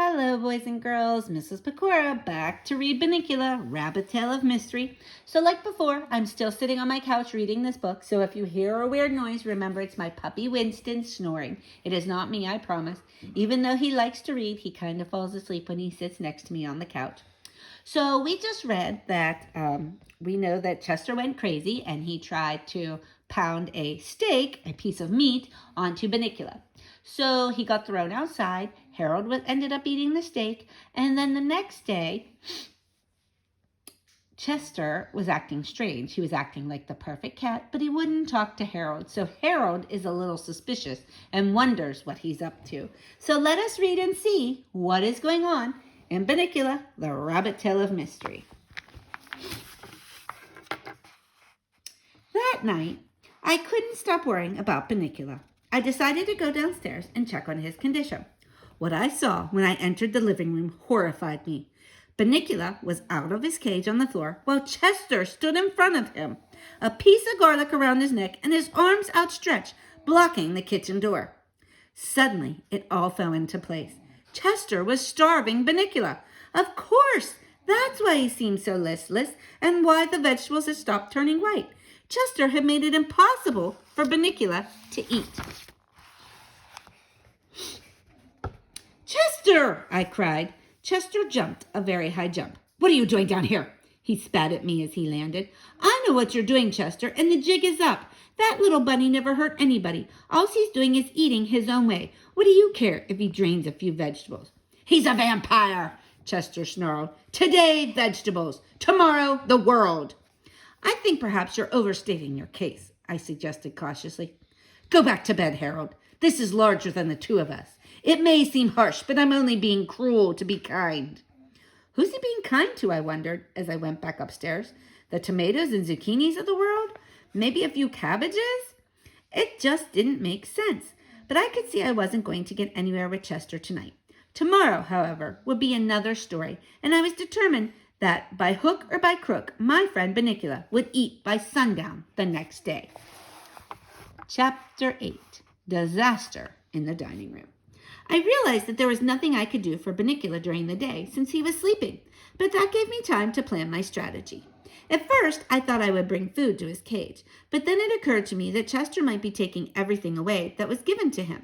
Hello, boys and girls. Mrs. Pecora back to read Bunnicula, Rabbit Tale of Mystery. So like before, I'm still sitting on my couch reading this book. So if you hear a weird noise, remember it's my puppy Winston snoring. It is not me, I promise. Even though he likes to read, he kind of falls asleep when he sits next to me on the couch. So we just read that we know that Chester went crazy and he tried to pound a steak, a piece of meat, onto Bunnicula. So he got thrown outside. Harold ended up eating the steak. And then the next day, Chester was acting strange. He was acting like the perfect cat, but he wouldn't talk to Harold. So Harold is a little suspicious and wonders what he's up to. So let us read and see what is going on in Bunnicula, the Rabbit Tale of Mystery. That night, I couldn't stop worrying about Bunnicula. I decided to go downstairs and check on his condition. What I saw when I entered the living room horrified me. Bunnicula was out of his cage on the floor while Chester stood in front of him, a piece of garlic around his neck and his arms outstretched, blocking the kitchen door. Suddenly, it all fell into place. Chester was starving Bunnicula. Of course, that's why he seemed so listless and why the vegetables had stopped turning white. Chester had made it impossible for Bunnicula to eat. "Chester!" I cried. Chester jumped a very high jump. "What are you doing down here?" He spat at me as he landed. "I know what you're doing, Chester, and the jig is up. That little bunny never hurt anybody. All he's doing is eating his own way. What do you care if he drains a few vegetables?" "He's a vampire," Chester snarled. "Today, vegetables. Tomorrow, the world." "I think perhaps you're overstating your case," I suggested cautiously. "Go back to bed, Harold. This is larger than the two of us. It may seem harsh, but I'm only being cruel to be kind." Who's he being kind to, I wondered, as I went back upstairs? The tomatoes and zucchinis of the world? Maybe a few cabbages? It just didn't make sense, but I could see I wasn't going to get anywhere with Chester tonight. Tomorrow, however, would be another story, and I was determined that by hook or by crook, my friend Bunnicula would eat by sundown the next day. Chapter 8, Disaster in the Dining Room. I realized that there was nothing I could do for Bunnicula during the day since he was sleeping, but that gave me time to plan my strategy. At first, I thought I would bring food to his cage, but then it occurred to me that Chester might be taking everything away that was given to him.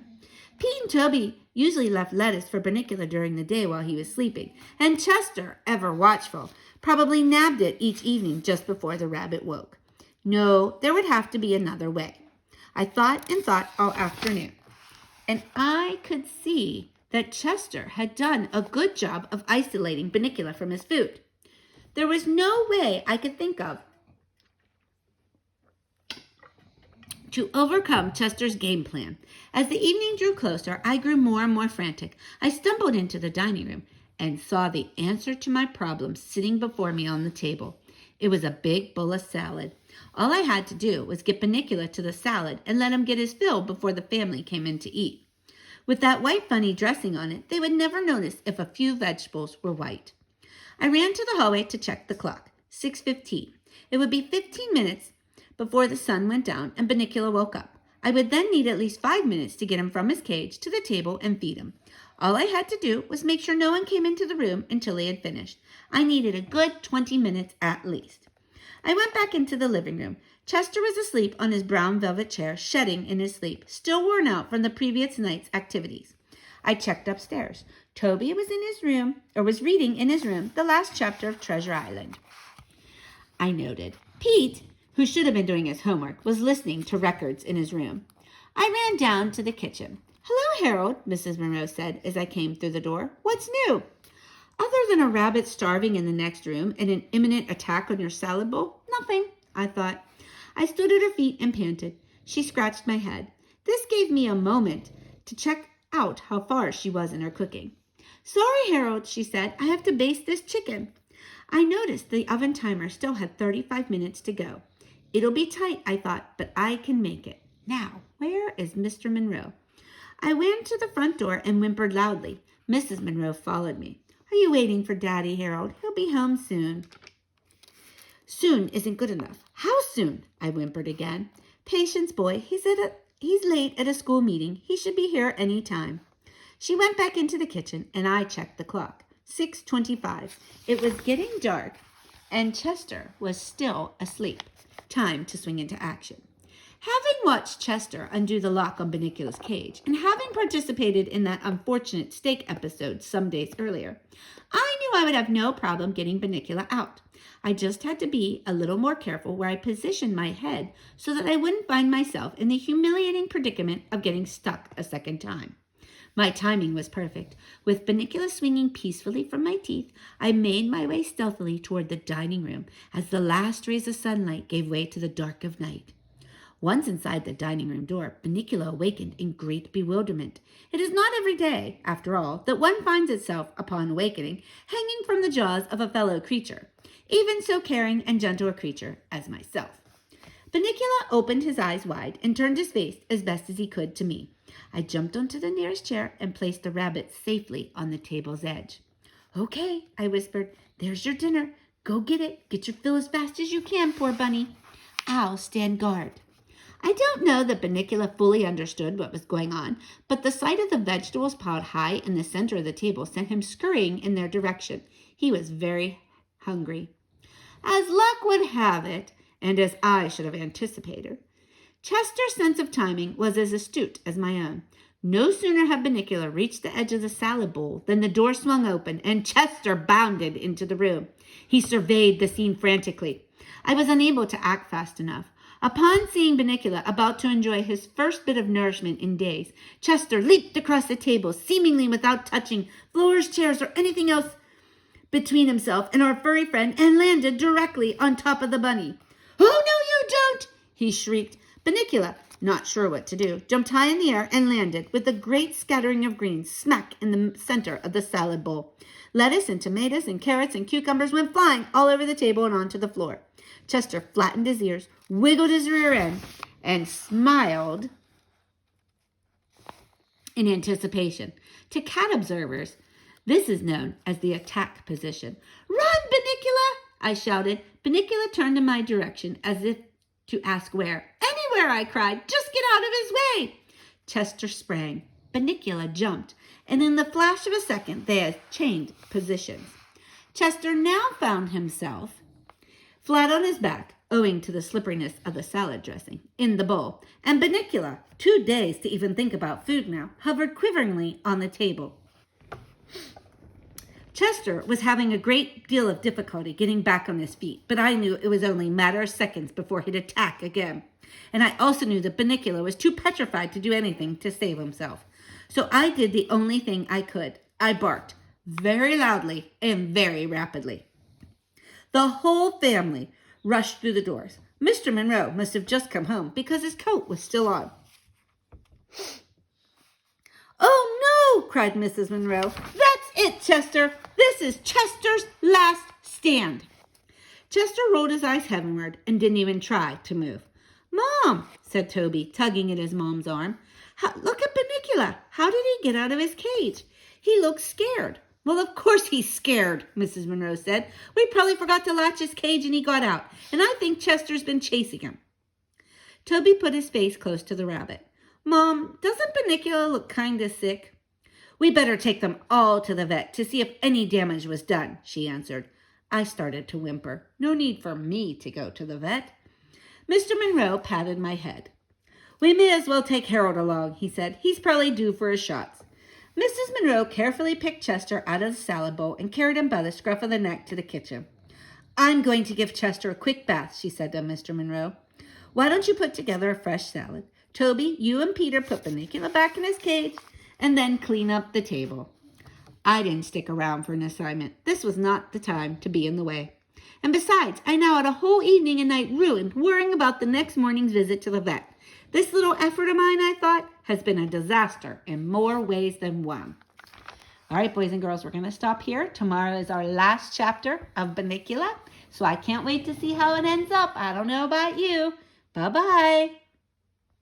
Pete and Toby usually left lettuce for Bunnicula during the day while he was sleeping, and Chester, ever watchful, probably nabbed it each evening just before the rabbit woke. No, there would have to be another way. I thought and thought all afternoon, and I could see that Chester had done a good job of isolating Bunnicula from his food. There was no way I could think of to overcome Chester's game plan. As the evening drew closer, I grew more and more frantic. I stumbled into the dining room and saw the answer to my problem sitting before me on the table. It was a big bowl of salad. All I had to do was get Bunnicula to the salad and let him get his fill before the family came in to eat. With that white bunny dressing on it, they would never notice if a few vegetables were white. I ran to the hallway to check the clock. 6:15. It would be 15 minutes before the sun went down and Bunnicula woke up. I would then need at least 5 minutes to get him from his cage to the table and feed him. All I had to do was make sure no one came into the room until he had finished. I needed a good 20 minutes at least. I went back into the living room. Chester was asleep on his brown velvet chair, shedding in his sleep, still worn out from the previous night's activities. I checked upstairs. Toby was reading in his room the last chapter of Treasure Island. I noted. Pete, who should have been doing his homework, was listening to records in his room. I ran down to the kitchen. "Hello, Harold," Mrs. Monroe said as I came through the door. "What's new?" "Other than a rabbit starving in the next room and an imminent attack on your salad bowl, nothing," I thought. I stood at her feet and panted. She scratched my head. This gave me a moment to check out how far she was in her cooking. "Sorry, Harold," she said. "I have to baste this chicken." I noticed the oven timer still had 35 minutes to go. It'll be tight, I thought, but I can make it. Now, where is Mr. Monroe? I went to the front door and whimpered loudly. Mrs. Monroe followed me. "Are you waiting for Daddy, Harold? He'll be home soon." "Soon isn't good enough. How soon?" I whimpered again. "Patience, boy. He's late at a school meeting. He should be here any time." She went back into the kitchen, and I checked the clock. 6:25. It was getting dark, and Chester was still asleep. Time to swing into action. Having watched Chester undo the lock on Bunnicula's cage, and having participated in that unfortunate steak episode some days earlier, I knew I would have no problem getting Bunnicula out. I just had to be a little more careful where I positioned my head so that I wouldn't find myself in the humiliating predicament of getting stuck a second time. My timing was perfect. With Bunnicula swinging peacefully from my teeth, I made my way stealthily toward the dining room as the last rays of sunlight gave way to the dark of night. Once inside the dining room door, Bunnicula awakened in great bewilderment. It is not every day, after all, that one finds itself, upon awakening, hanging from the jaws of a fellow creature, even so caring and gentle a creature as myself. Bunnicula opened his eyes wide and turned his face as best as he could to me. I jumped onto the nearest chair and placed the rabbit safely on the table's edge. "Okay," I whispered. "There's your dinner. Go get it. Get your fill as fast as you can, poor bunny. I'll stand guard." I don't know that Bunnicula fully understood what was going on, but the sight of the vegetables piled high in the center of the table sent him scurrying in their direction. He was very hungry. As luck would have it, and as I should have anticipated, Chester's sense of timing was as astute as my own. No sooner had Bunnicula reached the edge of the salad bowl than the door swung open and Chester bounded into the room. He surveyed the scene frantically. I was unable to act fast enough. Upon seeing Bunnicula about to enjoy his first bit of nourishment in days, Chester leaped across the table, seemingly without touching floors, chairs, or anything else between himself and our furry friend, and landed directly on top of the bunny. "Oh, no, you don't!" he shrieked. Bunnicula, not sure what to do, jumped high in the air and landed with a great scattering of greens smack in the center of the salad bowl. Lettuce and tomatoes and carrots and cucumbers went flying all over the table and onto the floor. Chester flattened his ears, wiggled his rear end, and smiled in anticipation. To cat observers, this is known as the attack position. "Run, Bunnicula!" I shouted. Bunnicula turned in my direction as if to ask where. "Anywhere," I cried. "Just get out of his way." Chester sprang. Bunnicula jumped, and in the flash of a second they had changed positions. Chester now found himself flat on his back, owing to the slipperiness of the salad dressing in the bowl, and Bunnicula, too dazed to even think about food now, hovered quiveringly on the table. Chester was having a great deal of difficulty getting back on his feet, but I knew it was only a matter of seconds before he'd attack again. And I also knew that Bunnicula was too petrified to do anything to save himself. So I did the only thing I could. I barked, very loudly and very rapidly. The whole family rushed through the doors. Mr. Monroe must have just come home because his coat was still on. "Oh, no!" cried Mrs. Monroe. "That's it, Chester. This is Chester's last stand." Chester rolled his eyes heavenward and didn't even try to move. "Mom," said Toby, tugging at his mom's arm. "Look at Bunnicula. How did he get out of his cage? He looks scared." "Well, of course he's scared," Mrs. Monroe said. "We probably forgot to latch his cage and he got out. And I think Chester's been chasing him." Toby put his face close to the rabbit. "Mom, doesn't Bunnicula look kind of sick?" "We better take them all to the vet to see if any damage was done," she answered. I started to whimper. No need for me to go to the vet. Mr. Monroe patted my head. "We may as well take Harold along," he said. "He's probably due for his shots." Mrs. Monroe carefully picked Chester out of the salad bowl and carried him by the scruff of the neck to the kitchen. "I'm going to give Chester a quick bath," she said to Mr. Monroe. "Why don't you put together a fresh salad? Toby, you and Peter put Bunnicula back in his cage, and then clean up the table." I didn't stick around for an assignment. This was not the time to be in the way. And besides, I now had a whole evening and night ruined worrying about the next morning's visit to the vet. This little effort of mine, I thought, has been a disaster in more ways than one. All right, boys and girls, we're going to stop here. Tomorrow is our last chapter of Bunnicula, so I can't wait to see how it ends up. I don't know about you. Bye-bye.